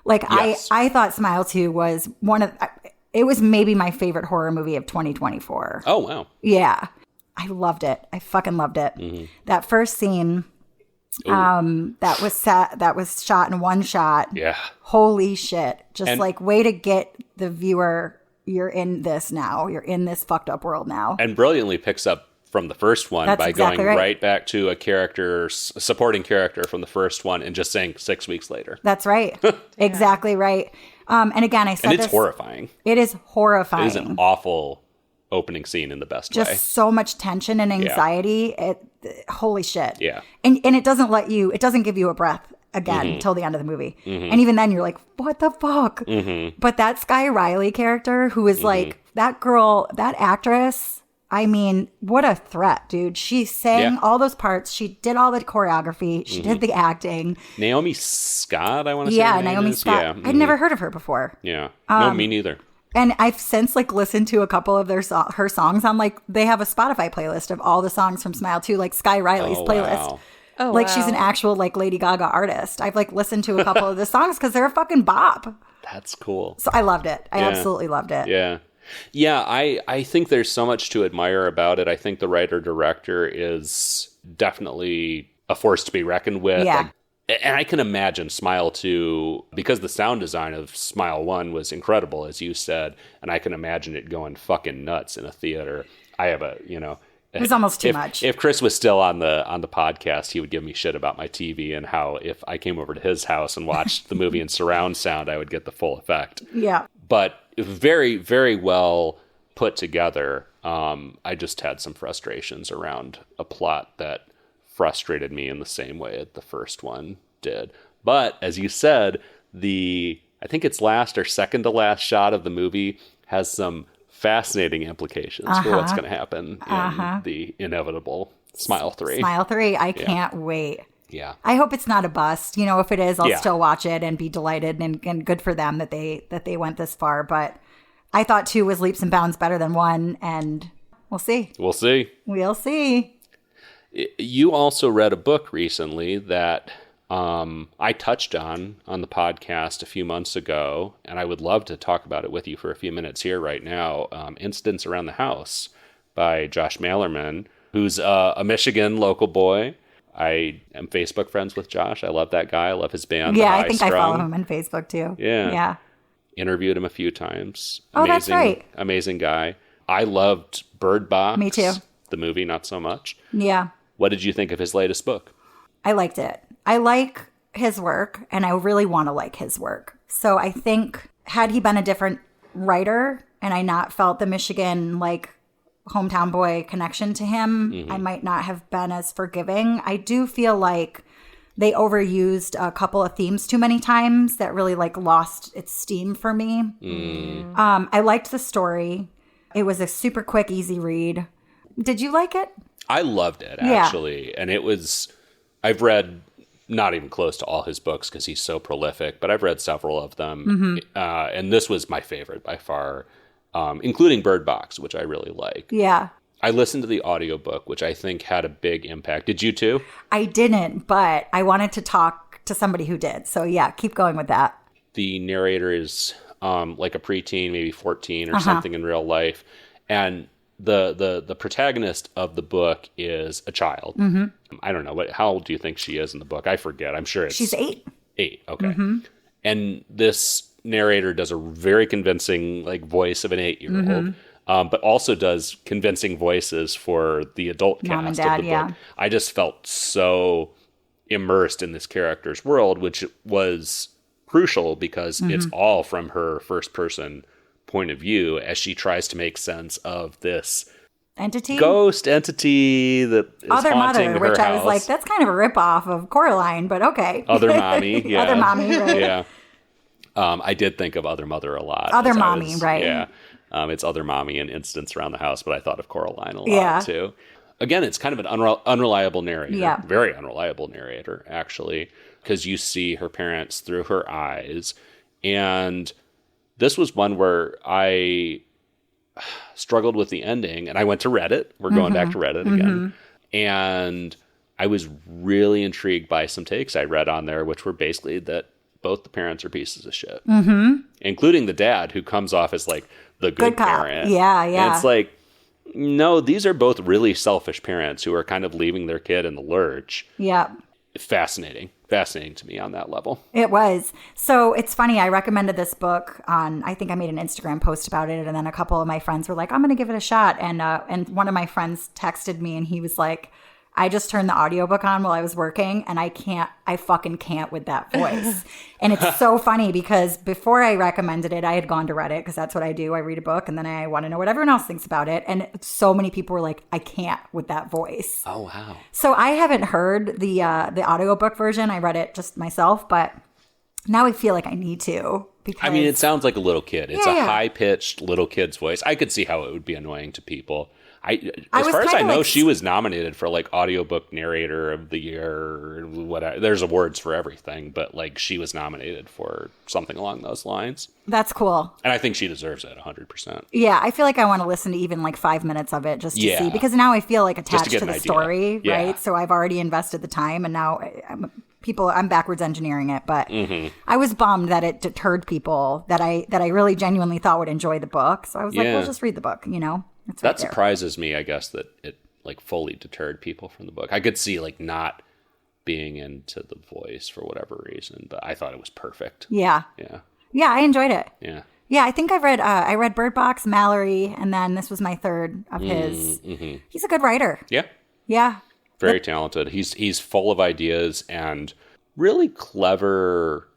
[SPEAKER 2] Like, yes. I thought Smile 2 was it was maybe my favorite horror movie of 2024.
[SPEAKER 1] Oh, wow.
[SPEAKER 2] Yeah. I loved it. I fucking loved it. That first scene that was shot in one shot.
[SPEAKER 1] Yeah.
[SPEAKER 2] Holy shit. Just like way to get the viewer, you're in this now. You're in this fucked up world now.
[SPEAKER 1] And brilliantly picks up from the first one by going right back to a supporting character from the first one and just saying 6 weeks later.
[SPEAKER 2] That's right. Exactly right. And again, I said
[SPEAKER 1] it's horrifying.
[SPEAKER 2] It is horrifying.
[SPEAKER 1] It is an awful opening scene in the best way.
[SPEAKER 2] Just so much tension and anxiety. Holy shit.
[SPEAKER 1] Yeah.
[SPEAKER 2] And it doesn't give you a breath again until the end of the movie. And even then you're like, what the fuck? But that Sky Riley character who is like, that girl, that actress, I mean, what a threat, dude. She sang all those parts. She did all the choreography. She did the acting.
[SPEAKER 1] Naomi Scott, I want to say.
[SPEAKER 2] Yeah, Naomi Scott. I'd never heard of her before.
[SPEAKER 1] Yeah. No, me neither.
[SPEAKER 2] And I've since like listened to a couple of her songs on like, they have a Spotify playlist of all the songs from Smile 2, like Sky Riley's playlist.
[SPEAKER 1] Wow.
[SPEAKER 3] Oh,
[SPEAKER 2] like she's an actual like Lady Gaga artist. I've like listened to a couple of the songs because they're a fucking bop.
[SPEAKER 1] That's cool.
[SPEAKER 2] So I loved it. I absolutely loved it.
[SPEAKER 1] Yeah. Yeah, I think there's so much to admire about it. I think the writer-director is definitely a force to be reckoned with.
[SPEAKER 2] Yeah.
[SPEAKER 1] And I can imagine Smile 2, because the sound design of Smile 1 was incredible, as you said, and I can imagine it going fucking nuts in a theater. I have it
[SPEAKER 2] was almost too much.
[SPEAKER 1] If Chris was still on the podcast, he would give me shit about my TV and how if I came over to his house and watched the movie in surround sound, I would get the full effect.
[SPEAKER 2] Yeah.
[SPEAKER 1] But very, very well put together. I just had some frustrations around a plot that frustrated me in the same way that the first one did. But as you said, the I think its last or second to last shot of the movie has some fascinating implications for what's going to happen in the inevitable Smile 3.
[SPEAKER 2] Smile 3. I can't wait.
[SPEAKER 1] Yeah.
[SPEAKER 2] I hope it's not a bust. You know, if it is, I'll
[SPEAKER 1] Yeah.
[SPEAKER 2] still watch it and be delighted and good for them that they went this far. But I thought 2 was leaps and bounds better than 1, and we'll see.
[SPEAKER 1] We'll see.
[SPEAKER 2] We'll see.
[SPEAKER 1] You also read a book recently that I touched on the podcast a few months ago, and I would love to talk about it with you for a few minutes here right now. Incidents Around the House by Josh Malerman, who's a Michigan local boy. I am Facebook friends with Josh. I love that guy. I love his band.
[SPEAKER 2] Yeah, I think I follow him on Facebook too.
[SPEAKER 1] Yeah.
[SPEAKER 2] Yeah.
[SPEAKER 1] Interviewed him a few times.
[SPEAKER 2] Oh, that's right.
[SPEAKER 1] Amazing guy. I loved Bird Box.
[SPEAKER 2] Me too.
[SPEAKER 1] The movie, not so much.
[SPEAKER 2] Yeah.
[SPEAKER 1] What did you think of his latest book?
[SPEAKER 2] I liked it. I like his work, and I really want to like his work. So I think had he been a different writer and I not felt the Michigan like hometown boy connection to him, I might not have been as forgiving. I do feel like they overused a couple of themes too many times that really like lost its steam for me. I liked the story. It was a super quick, easy read. Did you like it?
[SPEAKER 1] I loved it, actually. And it was, I've read not even close to all his books because he's so prolific, but I've read several of them. And this was my favorite by far, including Bird Box, which I really like.
[SPEAKER 2] Yeah.
[SPEAKER 1] I listened to the audiobook, which I think had a big impact. Did you too?
[SPEAKER 2] I didn't, but I wanted to talk to somebody who did. So yeah, keep going with that.
[SPEAKER 1] The narrator is like a preteen, maybe 14 or something in real life. And the protagonist of the book is a child. I don't know. How old do you think she is in the book? I forget. I'm sure
[SPEAKER 2] She's 8.
[SPEAKER 1] 8. Okay. And this narrator does a very convincing like voice of an 8-year-old. But also does convincing voices for the adult
[SPEAKER 2] Mom and
[SPEAKER 1] cast
[SPEAKER 2] Dad,
[SPEAKER 1] of the book. I just felt so immersed in this character's world, which was crucial because it's all from her first person point of view as she tries to make sense of this
[SPEAKER 2] Entity?
[SPEAKER 1] ghost entity that is
[SPEAKER 2] Other
[SPEAKER 1] haunting
[SPEAKER 2] Mother,
[SPEAKER 1] her
[SPEAKER 2] which
[SPEAKER 1] house.
[SPEAKER 2] I was like, that's kind of a ripoff of Coraline, but okay.
[SPEAKER 1] Other Mommy, yeah.
[SPEAKER 2] Other Mommy, right.
[SPEAKER 1] Yeah. I did think of Other Mother a lot.
[SPEAKER 2] Other
[SPEAKER 1] as I
[SPEAKER 2] Mommy,
[SPEAKER 1] was-
[SPEAKER 2] right.
[SPEAKER 1] Yeah. It's Other Mommy and Incidents Around the House, but I thought of Coraline a lot
[SPEAKER 2] Yeah.
[SPEAKER 1] too. Again, it's kind of an unreliable narrator.
[SPEAKER 2] Yeah.
[SPEAKER 1] Very unreliable narrator, actually, because you see her parents through her eyes. And this was one where I struggled with the ending, and I went to Reddit. We're going back to Reddit again. And I was really intrigued by some takes I read on there, which were basically that both the parents are pieces of shit, including the dad, who comes off as like the good
[SPEAKER 2] cop.
[SPEAKER 1] parent.
[SPEAKER 2] Yeah, yeah.
[SPEAKER 1] And it's like, no, these are both really selfish parents who are kind of leaving their kid in the lurch.
[SPEAKER 2] Yeah.
[SPEAKER 1] Fascinating to me on that level.
[SPEAKER 2] It was. So it's funny. I recommended this book on, I think I made an Instagram post about it. And then a couple of my friends were like, I'm going to give it a shot. And one of my friends texted me and he was like, I just turned the audiobook on while I was working and I fucking can't with that voice. And it's so funny because before I recommended it, I had gone to Reddit because that's what I do. I read a book and then I want to know what everyone else thinks about it. And so many people were like, I can't with that voice.
[SPEAKER 1] Oh, wow.
[SPEAKER 2] So I haven't heard the audiobook version. I read it just myself, but now I feel like I need to. Because
[SPEAKER 1] I mean, it sounds like a little kid. It's
[SPEAKER 2] Yeah.
[SPEAKER 1] a high-pitched little kid's voice. I could see how it would be annoying to people. As
[SPEAKER 2] was
[SPEAKER 1] far as I
[SPEAKER 2] kinda
[SPEAKER 1] know,
[SPEAKER 2] like-
[SPEAKER 1] she was nominated for like audiobook narrator of the year or whatever. There's awards for everything, but like she was nominated for something along those lines.
[SPEAKER 2] that's cool.
[SPEAKER 1] And I think she deserves it 100%.
[SPEAKER 2] Yeah, I feel like I want to listen to even like 5 minutes of it just to
[SPEAKER 1] Yeah.
[SPEAKER 2] see, because now I feel like attached
[SPEAKER 1] get
[SPEAKER 2] to
[SPEAKER 1] an
[SPEAKER 2] the
[SPEAKER 1] idea.
[SPEAKER 2] story,
[SPEAKER 1] Yeah.
[SPEAKER 2] right? So I've already invested the time, and now I'm backwards engineering it. But I was bummed that it deterred people that I really genuinely thought would enjoy the book. So I was like,
[SPEAKER 1] Yeah.
[SPEAKER 2] well, just read the book, you know? It's right
[SPEAKER 1] That
[SPEAKER 2] there.
[SPEAKER 1] surprises me, I guess, that it like fully deterred people from the book. I could see like not being into the voice for whatever reason, but I thought it was perfect.
[SPEAKER 2] Yeah,
[SPEAKER 1] Yeah.
[SPEAKER 2] yeah, I enjoyed it.
[SPEAKER 1] Yeah.
[SPEAKER 2] Yeah, I think I read Bird Box, Mallory, and then this was my third of his. He's a good writer.
[SPEAKER 1] Yeah.
[SPEAKER 2] Yeah,
[SPEAKER 1] Very talented. He's full of ideas and really clever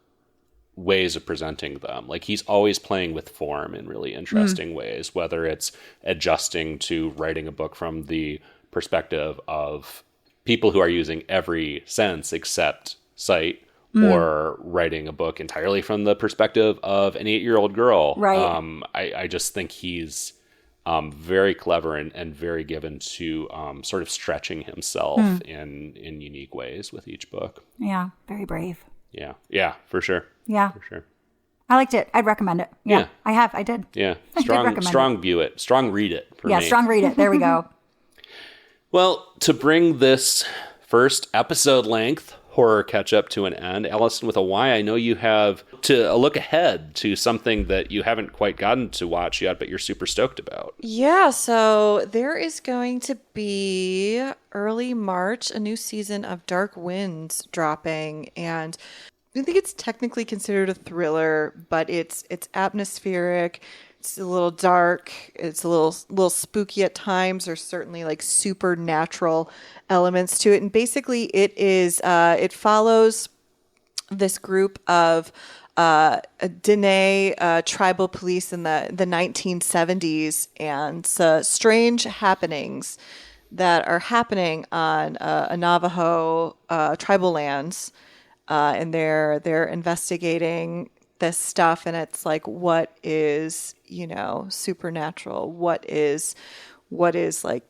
[SPEAKER 1] ways of presenting them. Like he's always playing with form in really interesting ways, whether it's adjusting to writing a book from the perspective of people who are using every sense except sight, or writing a book entirely from the perspective of an 8-year-old girl.
[SPEAKER 2] Right.
[SPEAKER 1] I just think he's very clever and very given to sort of stretching himself in unique ways with each book.
[SPEAKER 2] Yeah. Very brave.
[SPEAKER 1] Yeah, for sure.
[SPEAKER 2] Yeah.
[SPEAKER 1] For sure.
[SPEAKER 2] I liked it. I'd recommend it. Yeah. I did.
[SPEAKER 1] Yeah.
[SPEAKER 2] I did recommend
[SPEAKER 1] Strong view it. Strong read it for me.
[SPEAKER 2] Strong read it. There we go.
[SPEAKER 1] Well, to bring this first episode length horror catch-up to an end, Allison with a Y, I know you have a look ahead to something that you haven't quite gotten to watch yet, but you're super stoked about.
[SPEAKER 3] Yeah, so there is going to be early March a new season of Dark Winds dropping, and I think it's technically considered a thriller, but it's atmospheric. It's a little dark. It's a little spooky at times. There's certainly like supernatural elements to it. And basically it follows this group of Dene tribal police in the 1970s and strange happenings that are happening on a Navajo tribal lands. And they're investigating this stuff, and it's like, what is, supernatural? What is like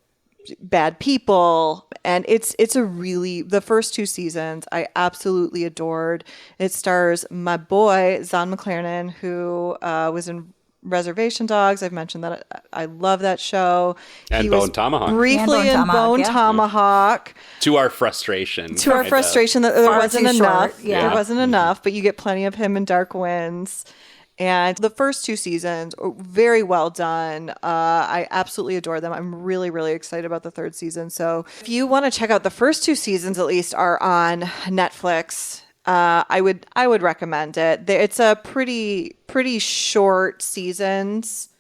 [SPEAKER 3] bad people? And it's the first 2 seasons I absolutely adored. It stars my boy Zahn McClarnon, who was in Reservation Dogs. I've mentioned that I love that show.
[SPEAKER 1] And Bone Tomahawk.
[SPEAKER 3] Briefly in Bone Tomahawk.
[SPEAKER 1] To our frustration.
[SPEAKER 3] That there wasn't enough.
[SPEAKER 2] Short, yeah.
[SPEAKER 3] There wasn't enough, but you get plenty of him in Dark Winds. And the first 2 seasons are very well done. I absolutely adore them. I'm really, really excited about the 3rd season. So if you want to check out the first 2 seasons, at least, are on Netflix. I would recommend it. It's a pretty short seasons.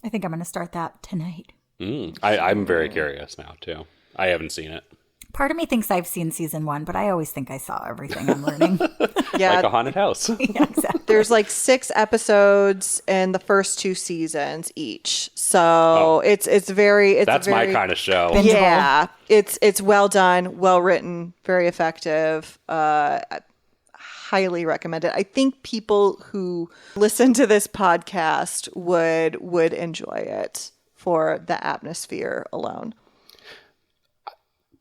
[SPEAKER 2] I think I'm going to start that tonight.
[SPEAKER 1] I'm very curious now too. I haven't seen it.
[SPEAKER 2] Part of me thinks I've seen season 1, but I always think I saw everything I'm learning.
[SPEAKER 3] Yeah,
[SPEAKER 1] like a haunted house.
[SPEAKER 2] Yeah, exactly.
[SPEAKER 3] There's like 6 episodes in the first 2 seasons each, so it's
[SPEAKER 1] That's
[SPEAKER 3] very,
[SPEAKER 1] my kind of show.
[SPEAKER 2] Bingeable.
[SPEAKER 3] Yeah, it's well done, well written, very effective. Highly recommend it. I think people who listen to this podcast would enjoy it for the atmosphere alone.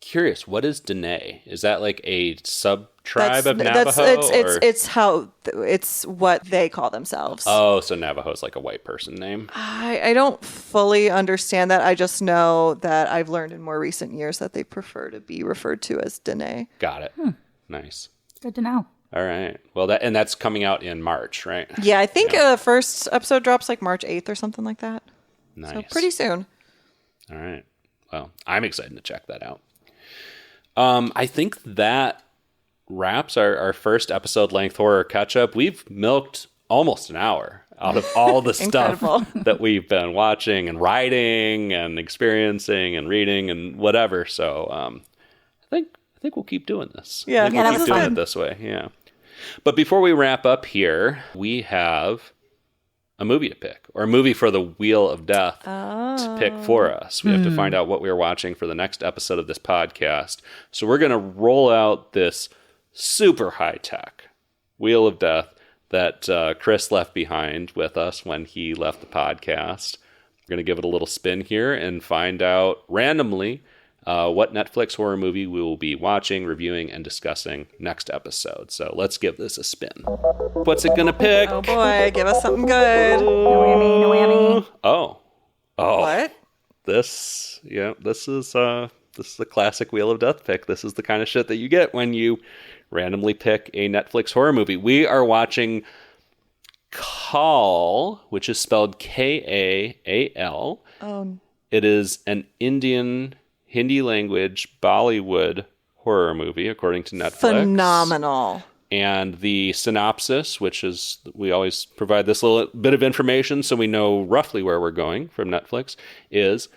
[SPEAKER 1] Curious, what is Dene? Is that like a sub-tribe of Navajo?
[SPEAKER 3] It's what they call themselves.
[SPEAKER 1] Oh, so Navajo is like a white person name?
[SPEAKER 3] I don't fully understand that. I just know that I've learned in more recent years that they prefer to be referred to as Dene.
[SPEAKER 1] Got it. Nice.
[SPEAKER 2] Good to know.
[SPEAKER 1] All right. Well, that's coming out in March, right?
[SPEAKER 3] Yeah, I think the first episode drops like March 8th or something like that.
[SPEAKER 1] Nice.
[SPEAKER 3] So pretty soon.
[SPEAKER 1] All right. Well, I'm excited to check that out. I think that wraps our first episode length horror catch-up. We've milked almost an hour out of all the stuff that we've been watching and writing and experiencing and reading and whatever. So I think we'll keep doing this.
[SPEAKER 3] Yeah,
[SPEAKER 1] I think we'll
[SPEAKER 3] that
[SPEAKER 1] keep
[SPEAKER 3] was
[SPEAKER 1] doing it this way. Yeah. But before we wrap up here, we have a movie to pick, or a movie for the Wheel of Death to pick for us. We have to find out what we're watching for the next episode of this podcast. So we're going to roll out this super high-tech Wheel of Death that Chris left behind with us when he left the podcast. We're going to give it a little spin here and find out randomly what Netflix horror movie we will be watching, reviewing, and discussing next episode. So let's give this a spin. What's it gonna pick?
[SPEAKER 3] Oh boy, give us something good.
[SPEAKER 2] No whammy, no whammy.
[SPEAKER 1] Oh.
[SPEAKER 3] What?
[SPEAKER 1] This is a classic Wheel of Death pick. This is the kind of shit that you get when you randomly pick a Netflix horror movie. We are watching Kaal, which is spelled Kaal. It is an Indian Hindi language Bollywood horror movie, according to Netflix.
[SPEAKER 3] Phenomenal.
[SPEAKER 1] And the synopsis, which is, we always provide this little bit of information so we know roughly where we're going from Netflix, is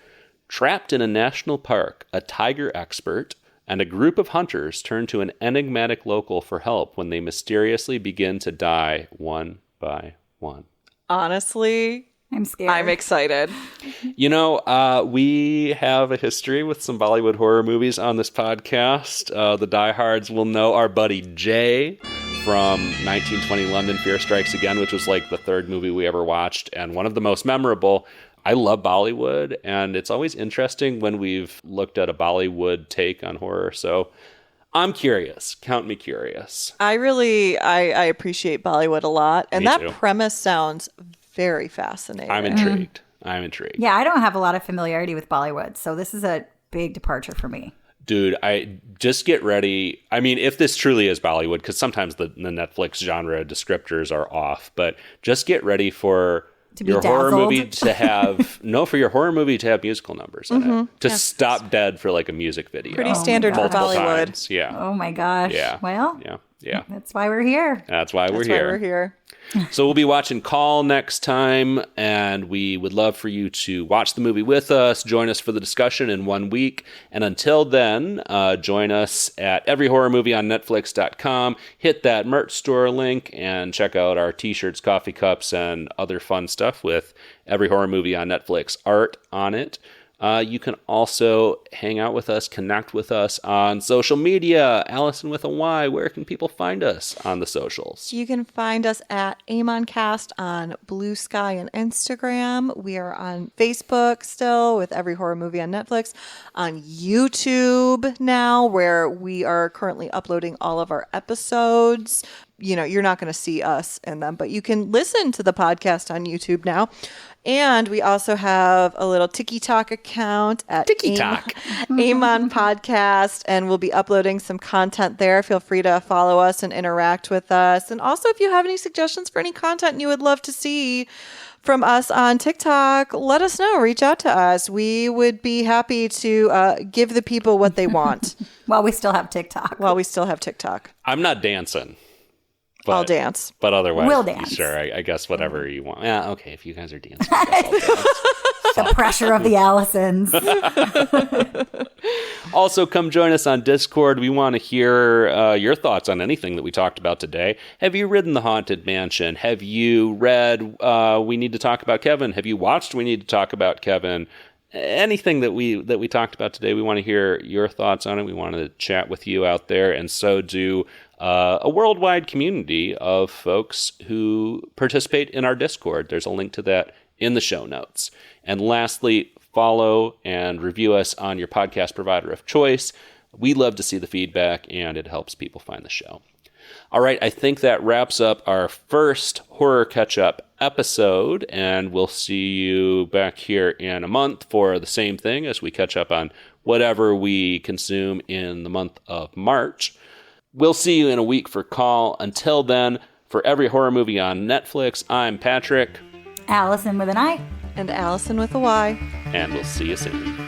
[SPEAKER 1] trapped in a national park, a tiger expert and a group of hunters turn to an enigmatic local for help when they mysteriously begin to die one by one.
[SPEAKER 3] Honestly,
[SPEAKER 2] I'm scared.
[SPEAKER 3] I'm excited.
[SPEAKER 1] You know, we have a history with some Bollywood horror movies on this podcast. The diehards will know our buddy Jay from 1920 London, Fear Strikes Again, which was like the third movie we ever watched and one of the most memorable. I love Bollywood, and it's always interesting when we've looked at a Bollywood take on horror. So I'm curious. Count me curious.
[SPEAKER 3] I appreciate Bollywood a lot. And
[SPEAKER 1] Me
[SPEAKER 3] that
[SPEAKER 1] too.
[SPEAKER 3] premise sounds very fascinating.
[SPEAKER 1] I'm intrigued. I'm intrigued.
[SPEAKER 2] Yeah, I don't have a lot of familiarity with Bollywood, so this is a big departure for me.
[SPEAKER 1] Dude, I just get ready. I mean, if this truly is Bollywood, because sometimes the Netflix genre descriptors are off, but just get ready for your horror movie to have for your horror movie to have musical numbers in it. To stop dead for like a music video.
[SPEAKER 3] Pretty standard for
[SPEAKER 1] multiple
[SPEAKER 3] Bollywood.
[SPEAKER 1] times. Yeah.
[SPEAKER 2] Oh my gosh.
[SPEAKER 1] Yeah.
[SPEAKER 2] Well,
[SPEAKER 1] Yeah.
[SPEAKER 2] that's why we're here.
[SPEAKER 1] That's why we're
[SPEAKER 3] That's why
[SPEAKER 1] here.
[SPEAKER 3] we're here.
[SPEAKER 1] So we'll be watching Call next time, and we would love for you to watch the movie with us, join us for the discussion in 1 week. And until then, join us at everyhorrormovieonnetflix.com. Hit that merch store link and check out our t-shirts, coffee cups, and other fun stuff with Every Horror Movie on Netflix art on it. You can also hang out with us, connect with us on social media. Allison with a Y, where can people find us on the socials?
[SPEAKER 3] You can find us at AmonCast on Blue Sky and Instagram. We are on Facebook still with Every Horror Movie on Netflix. On YouTube now, where we are currently uploading all of our episodes. You know, you're not going to see us in them, but you can listen to the podcast on YouTube now. And we also have a little TikTok account at Amon Podcast, and we'll be uploading some content there. Feel free to follow us and interact with us. And also, if you have any suggestions for any content you would love to see from us on TikTok, let us know. Reach out to us. We would be happy to give the people what they want.
[SPEAKER 2] While we still have TikTok.
[SPEAKER 1] I'm not dancing.
[SPEAKER 3] I'll dance.
[SPEAKER 1] But otherwise,
[SPEAKER 2] We'll dance.
[SPEAKER 1] Sure, I guess whatever you want. Yeah, okay, if you guys are dancing, I guess I'll dance.
[SPEAKER 2] The pressure of the Allisons.
[SPEAKER 1] Also, come join us on Discord. We want to hear your thoughts on anything that we talked about today. Have you ridden the Haunted Mansion? Have you read We Need to Talk About Kevin? Have you watched We Need to Talk About Kevin? Anything that we talked about today, we want to hear your thoughts on it. We want to chat with you out there, and so do a worldwide community of folks who participate in our Discord. There's a link to that in the show notes. And lastly, follow and review us on your podcast provider of choice. We love to see the feedback, and it helps people find the show. All right, I think that wraps up our first Horror Catch-Up episode, and we'll see you back here in a month for the same thing as we catch up on whatever we consume in the month of March. We'll see you in a week for Call. Until then, for Every Horror Movie on Netflix, I'm Patrick.
[SPEAKER 2] Allison with an I.
[SPEAKER 3] And Allison with a Y.
[SPEAKER 1] And we'll see you soon.